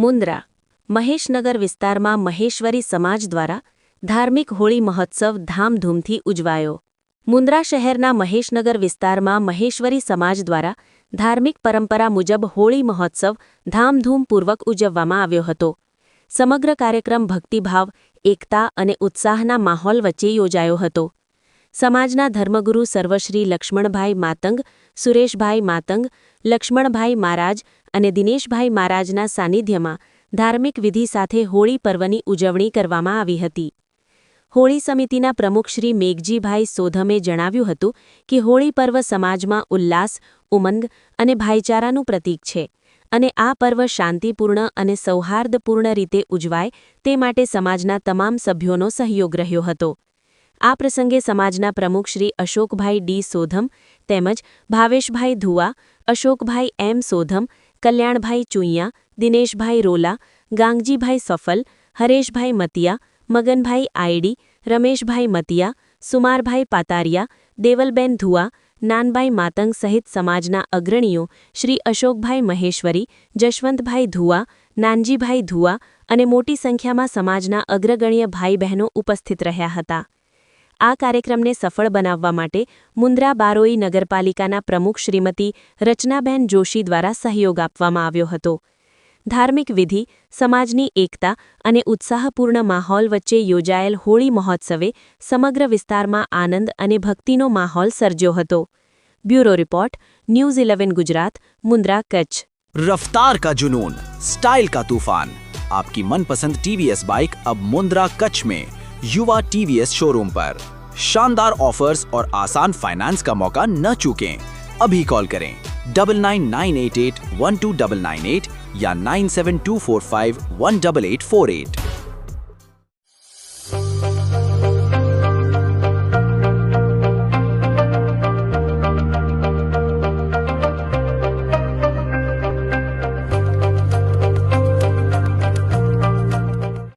મુન્દ્રા મહેશનગર વિસ્તારમાં મહેશ્વરી સમાજ દ્વારા ધાર્મિક હોળી મહોત્સવ ધામધૂમથી ઉજવાયો. મુન્દ્રા શહેરના મહેશનગર વિસ્તારમાં મહેશ્વરી સમાજ દ્વારા ધાર્મિક પરંપરા મુજબ હોળી મહોત્સવ ધામધૂમપૂર્વક ઉજવવામાં આવ્યો હતો. સમગ્ર કાર્યક્રમ ભક્તિભાવ, એકતા અને ઉત્સાહના માહોલ વચ્ચે યોજાયો હતો. સમાજના ધર્મગુરુ સર્વશ્રી લક્ષ્મણભાઈ માતંગ, સુરેશભાઈ માતંગ, લક્ષ્મણભાઈ મહારાજ અને દિનેશભાઈ મહારાજના સાનિધ્યમાં ધાર્મિક વિધિ સાથે હોળી પર્વની ઉજવણી કરવામાં આવી હતી. હોળી સમિતિના પ્રમુખ શ્રી મેઘજીભાઈ સોધમે જણાવ્યું હતું કે હોળી પર્વ સમાજમાં ઉલ્લાસ, ઉમંગ અને ભાઈચારાનું પ્રતીક છે અને આ પર્વ શાંતિપૂર્ણ અને સૌહાર્દપૂર્ણ રીતે ઉજવાય તે માટે સમાજના તમામ સભ્યોનો સહયોગ રહ્યો હતો. આ પ્રસંગે સમાજના પ્રમુખ શ્રી અશોકભાઈ ડી સોધમ તેમજ ભાવેશભાઈ ધુવા, અશોકભાઈ એમ સોધમ, કલ્યાણભાઈ ચુઈયા, દિનેશભાઈ રોલા, ગાંગજીભાઈ સફલ, હરેશભાઈ મતિયા, મગનભાઈ આયડી, રમેશભાઈ મતિયા, સુમારભાઈ પાતારિયા, દેવલબેન ધુવા, નાનભાઈ માતંગ સહિત સમાજના અગ્રણીઓ શ્રી અશોકભાઈ મહેશ્વરી, જશવંતભાઈ ધુવા, નાનજીભાઈ ધુવા અને મોટી સંખ્યામાં સમાજના અગ્રગણ્ય ભાઈ બહેનો ઉપસ્થિત રહ્યા હતા. આ કાર્યક્રમને સફળ બનાવવા માટે મુન્દ્રા બારોઈ નગરપાલિકાના પ્રમુખ શ્રીમતી રચનાબેન જોશી દ્વારા સહયોગ આપવામાં આવ્યો હતો. ધાર્મિક વિધિ, સમાજની એકતા અને ઉત્સાહપૂર્ણ માહોલ વચ્ચે યોજાયેલ હોળી મહોત્સવે સમગ્ર વિસ્તારમાં આનંદ અને ભક્તિનો માહોલ સર્જ્યો હતો. Bureau report, news 11 Gujarat, Mundra, Kutch. रफ्तार का जुनून, स्टाइल का तूफान, आपकी मनपसंद TVS बाइक अब मुंद्रा कच्छ में युवा TVS शोरूम पर. शानदार ऑफर्स और आसान फाइनेंस का मौका न चूकें. अभी कॉल करें 9998812998 या 9724518848.